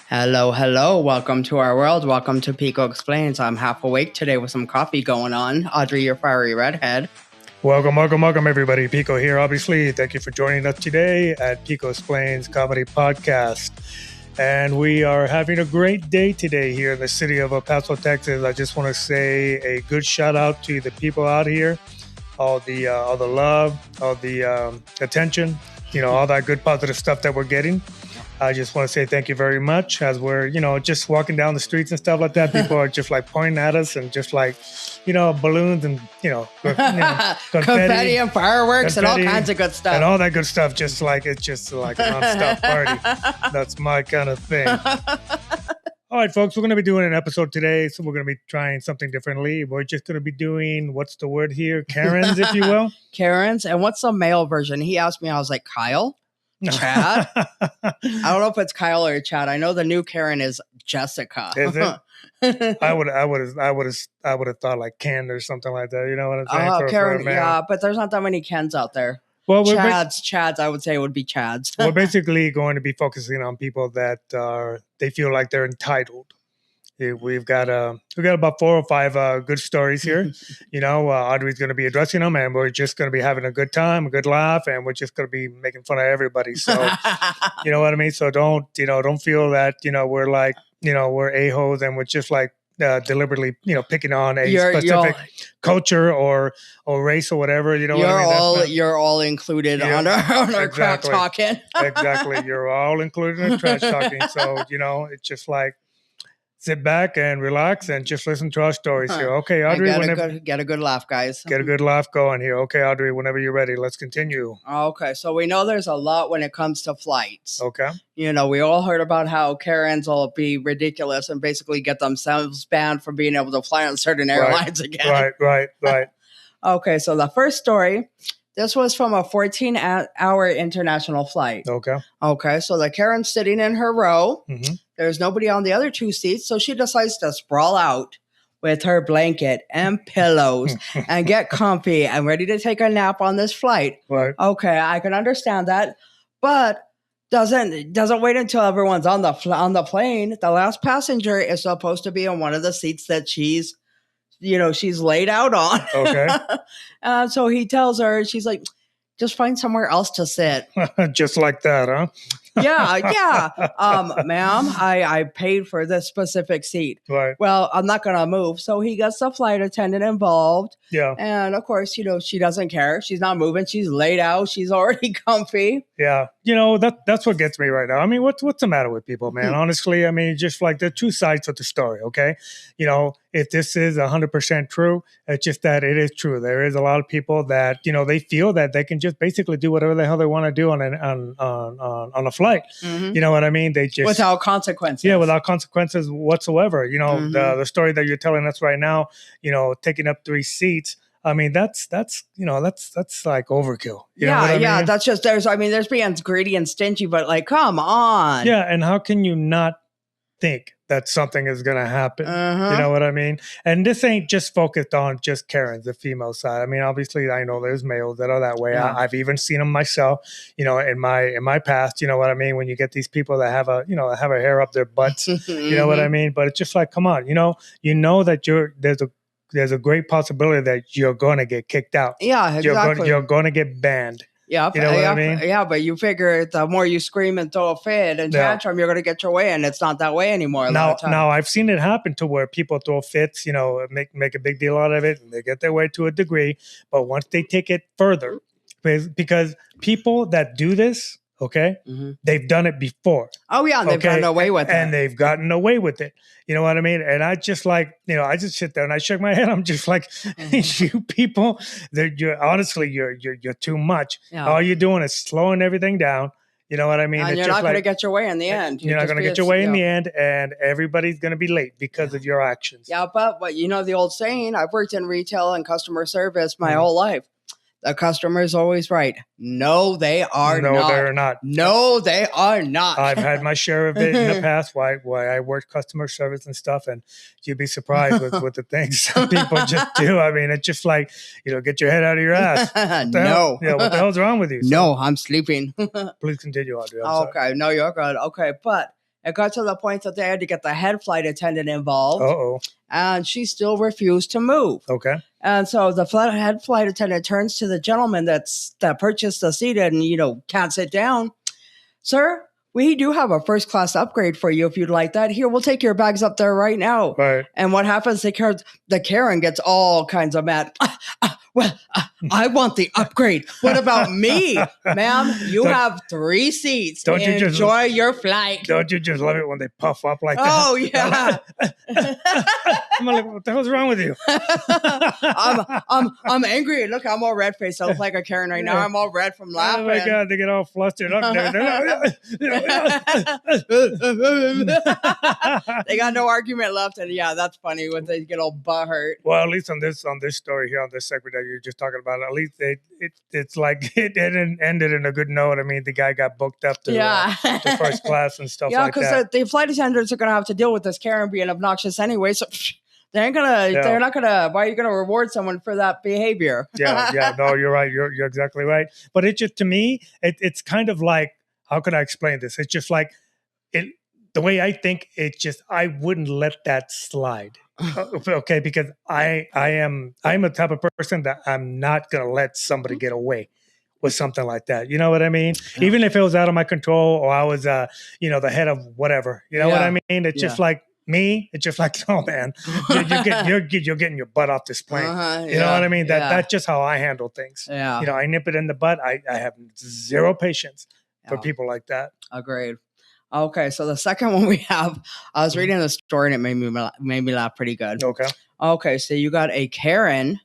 Hello, hello. Welcome to our world. Welcome to Pico Explains. I'm half awake today with some coffee going on. Audrey, your fiery redhead. Welcome, everybody. Pico here, obviously. Thank you for joining us today at Pico Explains Comedy Podcast. And we are having a great day today here in the city of El Paso, Texas. I just want to say a good shout out to the people out here, all the love, all the attention, all that good positive stuff that we're getting. I just want to say thank you very much. As we're, just walking down the streets and stuff like that, people are just like pointing at us and just like, balloons and, confetti and fireworks and all kinds of good stuff. And all that good stuff. It's just like a nonstop party. That's my kind of thing. All right, folks, we're going to be doing an episode today. So we're going to be trying something differently. We're just going to be doing, what's the word here? Karens, if you will. Karens. And what's the male version? He asked me, I was like, Kyle? Chad? I don't know if it's Kyle or Chad. I know the new Karen is Jessica. Is it? I would have thought like Ken or something like that. You know what I'm saying? Oh, Karen, yeah, but there's not that many Kens out there. Well, Chads, I would say would be Chads. We're basically going to be focusing on people that they feel like they're entitled. We've got about 4 or 5 good stories here. Audrey's going to be addressing them, and we're just going to be having a good time, a good laugh, and we're just going to be making fun of everybody. So, you know what I mean? So don't feel that, we're like, we're a-holes and we're just like deliberately, picking on a specific culture or race or whatever. You're all included on our crap talking. Exactly. You're all included in the trash talking. So, it's just like, sit back and relax and just listen to our stories here. Okay, Audrey. Get a good laugh, guys. Get a good laugh going here. Okay, Audrey, whenever you're ready, let's continue. Okay, so we know there's a lot when it comes to flights. Okay. We all heard about how Karens will be ridiculous and basically get themselves banned from being able to fly on certain airlines again. Right. Okay, so the first story, this was from a 14-hour international flight. Okay, so the Karen's sitting in her row. Mm-hmm. There's nobody on the other 2 seats, so she decides to sprawl out with her blanket and pillows and get comfy and ready to take a nap on this flight. Right. Okay, I can understand that, but doesn't wait until everyone's on the plane. The last passenger is supposed to be in one of the seats that she's laid out on. Okay. So he tells her, she's like, just find somewhere else to sit. Just like that, huh? Yeah. Ma'am, I paid for this specific seat. Right. Well, I'm not going to move. So he gets the flight attendant involved. Yeah. And of course, she doesn't care. She's not moving. She's laid out. She's already comfy. Yeah. That's what gets me right now. I mean, what's the matter with people, man? Honestly, I mean, just like there are 2 sides of the story, okay? If this is 100% true, it's just that it is true. There is a lot of people that, they feel that they can just basically do whatever the hell they want to do on a flight. Mm-hmm. You know what I mean? They just without consequences. Yeah, without consequences whatsoever. Mm-hmm. The story that you're telling us right now, taking up 3 seats. I mean, that's like overkill. You know what I mean? That's just there's being greedy and stingy, but like, come on. Yeah, and how can you not think that something is going to happen? Uh-huh. You know what I mean? And this ain't just focused on just Karens, the female side. I mean, obviously, I know there's males that are that way. Yeah. I've even seen them myself. In my past. You know what I mean? When you get these people that have a hair up their butts. You know what I mean? But it's just like, come on. That there's a great possibility that you're going to get kicked out. Yeah, exactly. You're going to get banned. Yeah, you know what I mean? Yeah, but you figure the more you scream and throw a fit and tantrum, you're going to get your way, and it's not that way anymore. Now, I've seen it happen to where people throw fits, make a big deal out of it, and they get their way to a degree. But once they take it further, because people that do this, mm-hmm. they've done it before. Oh yeah, and they've gotten away with it. And they've gotten away with it. You know what I mean? And I just like, I just sit there and I shake my head. I'm just like, you people, you're too much. Yeah. All you're doing is slowing everything down. You know what I mean? And you're not going to get your way in the end. You're not going to get your way in the end, and everybody's going to be late because of your actions. Yeah, but the old saying, I've worked in retail and customer service my whole life. The customer is always right. No, they are not. No, they're not. No, they are not. I've had my share of it in the past. Why I worked customer service and stuff, and you'd be surprised with the things people just do. I mean, it's just like, get your head out of your ass. No. Yeah, what the hell's wrong with you? No, I'm sleeping. Please continue, Audrey. Okay, no, you're good. Okay, but It got to the point that they had to get the head flight attendant involved. Uh-oh. And she still refused to move. Okay. And so the head flight attendant turns to the gentleman that purchased the seat and, can't sit down. Sir, we do have a first class upgrade for you if you'd like that. Here, we'll take your bags up there right now. Right. And what happens? The Karen gets all kinds of mad. I want the upgrade. What about me? Ma'am, you have 3 seats. Don't you enjoy your flight? Don't you just love it when they puff up like that? Oh, yeah. I'm like, what the hell's wrong with you? I'm angry. Look, I'm all red-faced. I look like a Karen right now. I'm all red from laughing. Oh, my God. They get all flustered up. They got no argument left. And, yeah, that's funny when they get all butthurt. Well, at least on this story here, on this segment that you're just talking about, at least it's like it didn't ended in a good note. I mean, the guy got booked up to first class and stuff like that. Yeah, because the flight attendants are going to have to deal with this Karen being obnoxious anyway. So they're not gonna. Why are you gonna reward someone for that behavior? Yeah. No, you're right. You're exactly right. But it just, to me, it's kind of like, how can I explain this? It's just like the way I think. It's just, I wouldn't let that slide. Okay, because I'm a type of person that I'm not gonna let somebody get away with something like that. You know what I mean? Yeah. Even if it was out of my control or I was the head of whatever. You know what I mean? It's just like me. It's just like, oh man, you're getting your butt off this plane. You know what I mean? That's just how I handle things. Yeah. I nip it in the butt. I have zero patience for people like that. Agreed. Okay, so the second one we have, I was reading the story and it made me laugh pretty good. Okay, so you got a Karen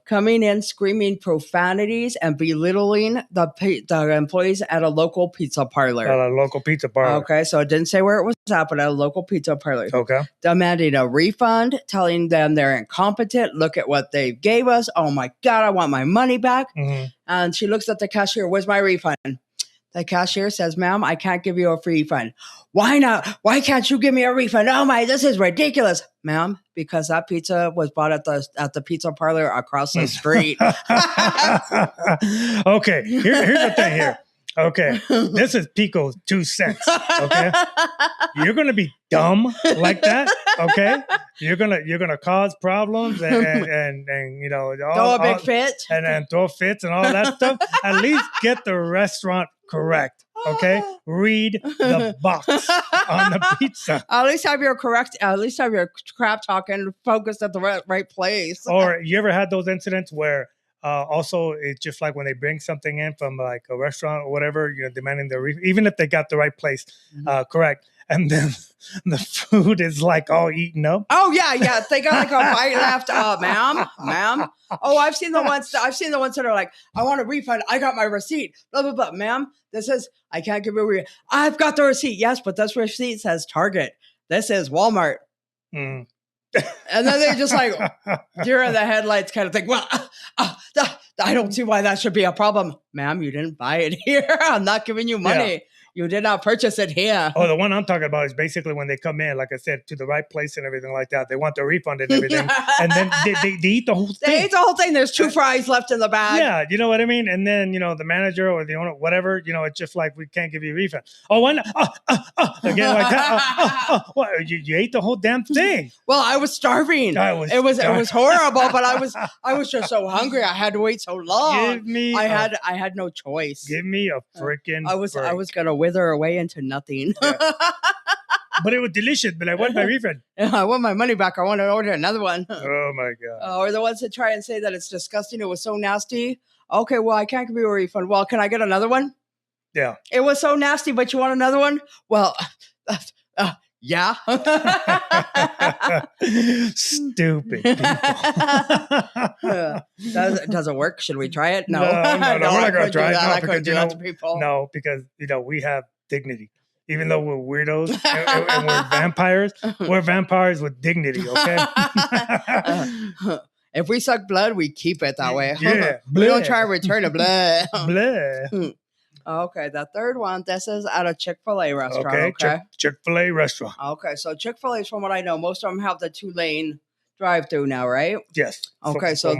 coming in screaming profanities and belittling the employees at a local pizza parlor. Okay, so it didn't say where it was at, but at a local pizza parlor. Okay. Demanding a refund, telling them they're incompetent. Look at what they gave us. Oh my God, I want my money back. Mm-hmm. And she looks at the cashier. Where's my refund? The cashier says, ma'am, I can't give you a refund. Why not? Why can't you give me a refund? Oh my, this is ridiculous. Ma'am, because that pizza was bought at the pizza parlor across the street. Okay, here's the thing here. Okay, this is Pico's 2 cents. Okay, you're gonna be dumb like that. Okay, you're gonna cause problems and throw a big fit and throw fits and all that stuff. At least get the restaurant correct. Okay, read the box on the pizza. At least have your crap talking focused at the right place. Or you ever had those incidents where also it's just like when they bring something in from like a restaurant or whatever, demanding even if they got the right place correct, and then the food is like all eaten up. Oh yeah. They got like a bite left. Ma'am. Oh, I've seen the ones that are like, I want a refund. I got my receipt. Blah blah blah. Ma'am, I can't give you a refund. I've got the receipt. Yes, but this receipt says Target. This is Walmart. Mm. And then they just like deer in the headlights kind of think, well, I don't see why that should be a problem. Ma'am, you didn't buy it here. I'm not giving you money. Yeah. You did not purchase it here. Oh, the one I'm talking about is basically when they come in, like I said, to the right place and everything like that. They want the refund and everything. And then they eat the whole thing. They eat the whole thing. There's 2 fries left in the bag. Yeah, you know what I mean? And then, the manager or the owner, whatever, it's just like, we can't give you a refund. Oh, why not? Again, like that. What? You ate the whole damn thing. Well, I was starving. It was horrible, but I was just so hungry. I had to wait so long. I had no choice. Give me a freaking break. I was going to wither away into nothing. Yeah. But it was delicious, but I want my refund. I want my money back. I want to order another one. Oh my God. Or the ones that try and say that it's disgusting. It was so nasty. Okay, well, I can't give you a refund. Well, can I get another one? Yeah. It was so nasty, but you want another one? Well, yeah. Stupid people. Does it work? Should we try it? No, we're not going to try it. I couldn't do that to people. No, because we have dignity. Even though we're weirdos and we're vampires with dignity. Okay. If we suck blood, we keep it that way. Yeah. We don't try to return the blood. Bleh. Okay, the third one, this is at a Chick-fil-A restaurant. Okay. Chick-fil-A restaurant. Okay, so Chick-fil-A, from what I know, most of them have the 2-lane drive-through now, right? Yes. Okay, so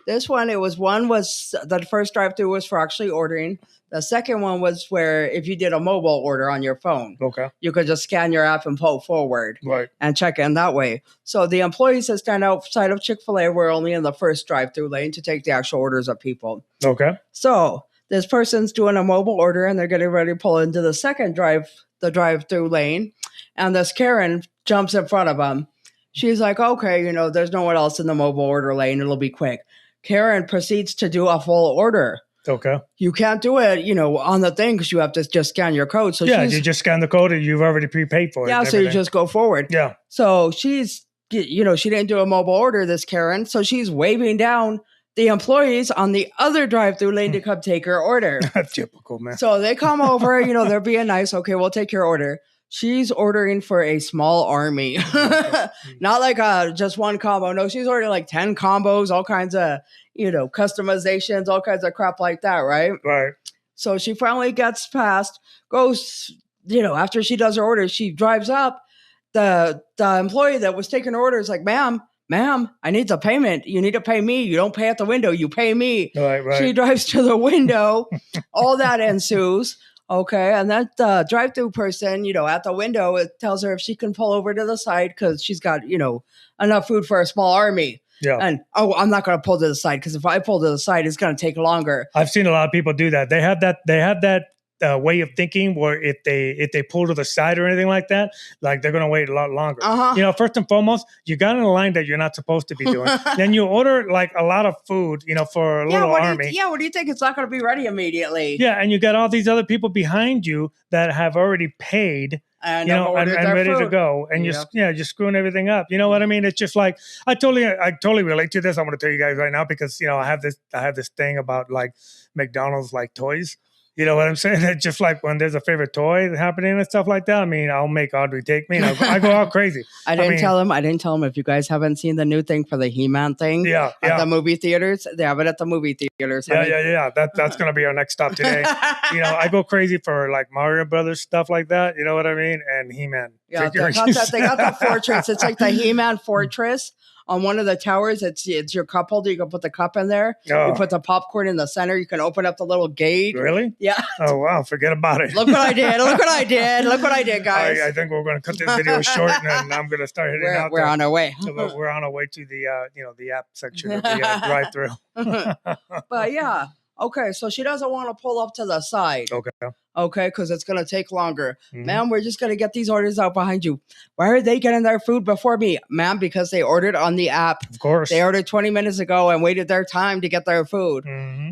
This one, the first drive-through was for actually ordering. The second one was where if you did a mobile order on your phone, you could just scan your app and pull forward and check in that way. So the employees that stand outside of Chick-fil-A were only in the first drive-through lane to take the actual orders of people. Okay. So this person's doing a mobile order and they're getting ready to pull into the drive-through lane. And this Karen jumps in front of them. She's like, okay, there's no one else in the mobile order lane. It'll be quick. Karen proceeds to do a full order. Okay. You can't do it, on the thing because you have to just scan your code. So you just scan the code and you've already prepaid for it. Yeah, so you just go forward. Yeah. So she's, she didn't do a mobile order, this Karen. So she's waving down the employees on the other drive-through lane to come take her order. Typical, man. So they come over, they're being nice. Okay, we'll take your order. She's ordering for a small army. Not like just one combo. No, she's ordering like 10 combos, all kinds of, customizations, all kinds of crap like that, right? Right. So she finally gets past, goes, after she does her order, she drives up. The employee that was taking orders like, ma'am, I need the payment. You need to pay me. You don't pay at the window. You pay me. Right. She drives to the window. All that ensues. Okay. And that drive-through person, at the window, it tells her if she can pull over to the side because she's got, enough food for a small army. Yeah. And, I'm not going to pull to the side because if I pull to the side, it's going to take longer. I've seen a lot of people do that. They have that way of thinking where if they pull to the side or anything like that, like they're going to wait a lot longer. First and foremost, you got in a line that you're not supposed to be doing. Then you order like a lot of food, for a little army. What do you think? It's not going to be ready immediately. Yeah. And you got all these other people behind you that have already paid and ready to go. And you're screwing everything up. You know what I mean? It's just like, I totally relate to this. I'm going to tell you guys right now because, I have this thing about like McDonald's, like toys. You know what I'm saying? It's just like when there's a favorite toy happening and stuff like that. I mean, I'll make Audrey take me. I go all crazy. I didn't tell him if you guys haven't seen the new thing for the He-Man thing at the movie theaters. They have it at the movie theaters. Yeah. That's going to be our next stop today. I go crazy for like Mario Brothers, stuff like that. You know what I mean? And He-Man. Yeah, they got the fortress. It's like the He-Man fortress. On one of the towers, it's your cup holder. You can put the cup in there. Oh. You put the popcorn in the center. You can open up the little gate. Really? Yeah. Oh, wow. Forget about it. Look what I did, guys. I think we're going to cut this video short, and I'm going to start heading out. We're on our way. We're on our way to the app section of the drive-through. But yeah. Okay, so she doesn't want to pull up to the side. Okay, because it's going to take longer. Ma'am, we're just going to get these orders out behind you. Why are they getting their food before me? Ma'am, because they ordered on the app. Of course. They ordered 20 minutes ago and waited their time to get their food.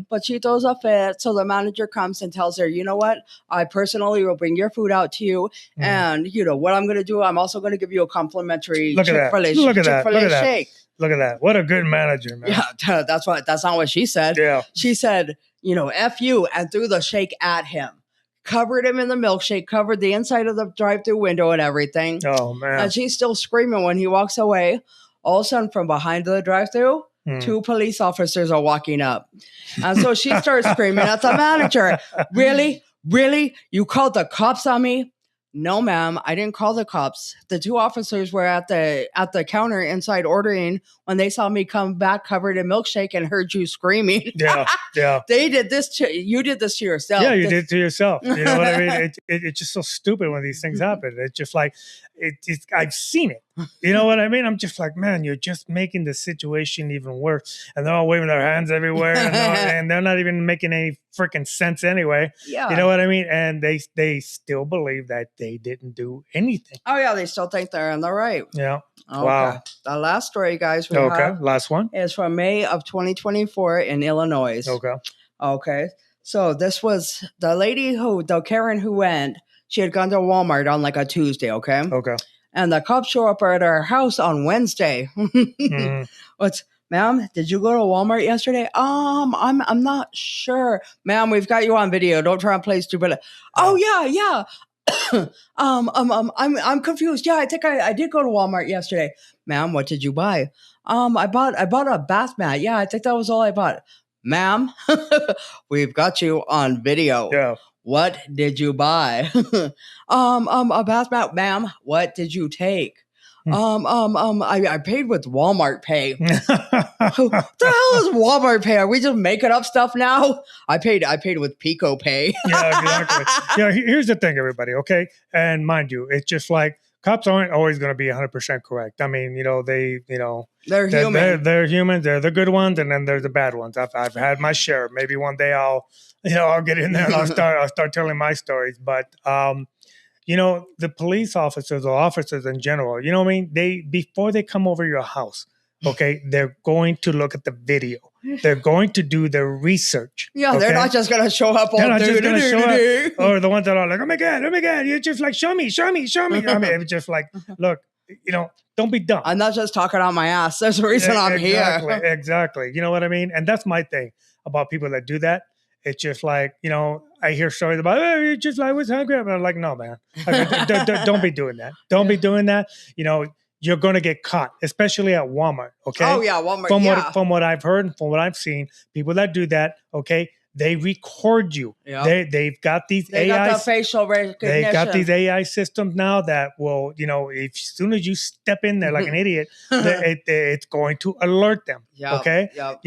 But she throws a fit, so the manager comes and tells her, you know what? I personally will bring your food out to you. And, what I'm going to do, I'm also going to give you a complimentary Chick-fil-A shake. Look at that. What a good manager, man. Yeah, that's not what she said. Yeah. She said, F you, and threw the shake at him. Covered him in the milkshake, covered the inside of the drive-through window and everything. Oh, man. And she's still screaming when he walks away. All of a sudden, from behind the drive-through, 2 police officers are walking up. And so she starts screaming at the manager. Really? You called the cops on me? No, ma'am, I didn't call the cops. The 2 officers were at the counter inside ordering when they saw me come back covered in milkshake and heard you screaming. Yeah. You did this to yourself. Yeah, you did it to yourself. You know what I mean? It's just so stupid when these things happen. It's just like, I've seen it. You know what I mean? I'm just like, man, you're just making the situation even worse. And they're all waving their hands everywhere. And they're not even making any freaking sense anyway. Yeah. You know what I mean? And they still believe that they didn't do anything. Oh, yeah. They still think they're in the right. Yeah. Okay. Wow. The last story, guys, last one is from May of 2024 in Illinois. Okay. So this was the Karen who went, she had gone to Walmart on like a Tuesday. Okay. And the cops show up at her house on Wednesday. Ma'am, did you go to Walmart yesterday? I'm not sure. Ma'am, we've got you on video. Don't try and play stupid. Oh, yeah. I'm confused. Yeah, I think I did go to Walmart yesterday. Ma'am, what did you buy? I bought a bath mat. Yeah, I think that was all I bought. Ma'am, we've got you on video. Yeah. What did you buy? A bath mat. Ma'am, what did you take? I paid with Walmart Pay. Who the hell is Walmart Pay? Are we just making up stuff now? I paid with Pico Pay. Yeah, exactly. Yeah, here's the thing, everybody. Okay, and mind you, it's just like cops aren't always going to be 100% correct. I mean, they're human. They're humans. They're the good ones, and then there's the bad ones. I've had my share. Maybe one day I'll get in there and I'll start telling my stories. But the police officers or officers in general, you know what I mean? Before they come over your house, okay, they're going to look at the video. They're going to do their research. Yeah, okay? They're not just going to show up all They're not just going to show up. Or the ones that are like, oh my God, you're just like, show me. I mean, it's just like, look, don't be dumb. I'm not just talking out my ass. There's a reason I'm here. Exactly. You know what I mean? And that's my thing about people that do that. It's just like, I hear stories about, it's just like, I was hungry. I'm like, no, man. Don't be doing that. Don't be doing that. You're going to get caught, especially at Walmart, okay? Oh, yeah, Walmart, From what I've heard and from what I've seen, people that do that, okay, they record you. Yep. They've got these AI. They got the facial recognition. They've got these AI systems now that will, as soon as you step in there like an idiot, it's going to alert them. Yep. Okay. Yep.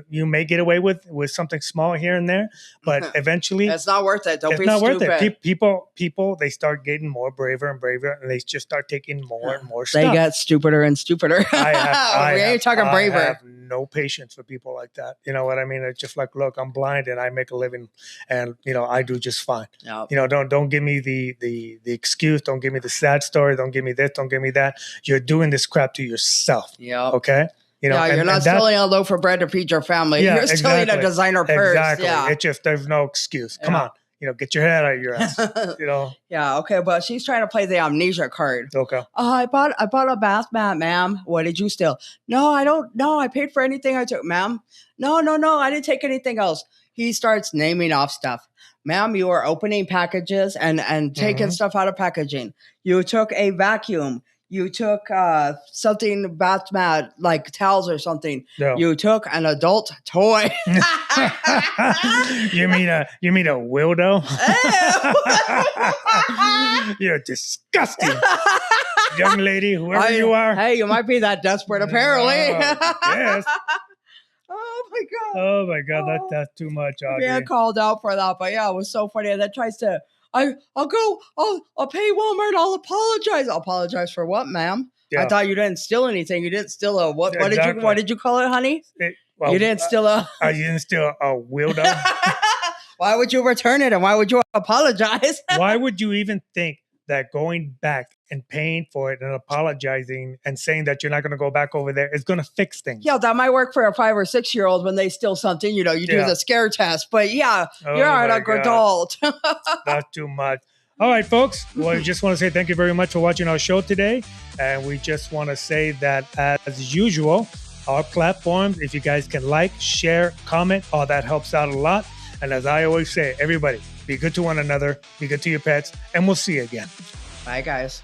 You may get away with something small here and there, but eventually it's not worth it. Don't be stupid. It's not worth it. People, they start getting more braver and braver, and they just start taking more and more stuff. They get stupider and stupider. We ain't talking braver. I have no patience for people like that. You know what I mean? It's just like, look, I'm blind and I make a living, and I do just fine. Yep. Don't give me the excuse. Don't give me the sad story. Don't give me this. Don't give me that. You're doing this crap to yourself. Yeah. Okay. You're not stealing a loaf of bread to feed your family. Yeah, you're stealing a designer purse. Exactly. Yeah. It's just, there's no excuse. Come on. Get your head out of your ass. Yeah. Okay. But she's trying to play the amnesia card. Okay. I bought a bath mat, ma'am. What did you steal? No, I don't know. I paid for anything I took, ma'am. No. I didn't take anything else. He starts naming off stuff. Ma'am, you are opening packages and taking stuff out of packaging. You took a vacuum. You took something bath mat, like towels or something. No. You took an adult toy. You mean a dildo? You're disgusting, young lady, whoever you are. Hey, you might be that desperate, apparently. Yes. Oh my God, that's too much. Audrey. Being called out for that, but yeah, it was so funny. And that tries to. I'll pay Walmart. I'll apologize. I'll apologize for what, ma'am? Yeah. I thought you didn't steal anything. You didn't steal a what? Exactly. What did you call it, honey? You didn't steal a. You didn't steal a dildo. Why would you return it, and why would you apologize? Why would you even think that going back and paying for it and apologizing and saying that you're not going to go back over there is going to fix things? Yeah, that might work for a 5 or 6 year old when they steal something. You do the scare test, but you're an adult. That's too much. All right, folks. Well, I just want to say thank you very much for watching our show today. And we just want to say that, as usual, our platforms, if you guys can like, share, comment, all that helps out a lot. And as I always say, everybody, be good to one another, be good to your pets, and we'll see you again. Bye, guys.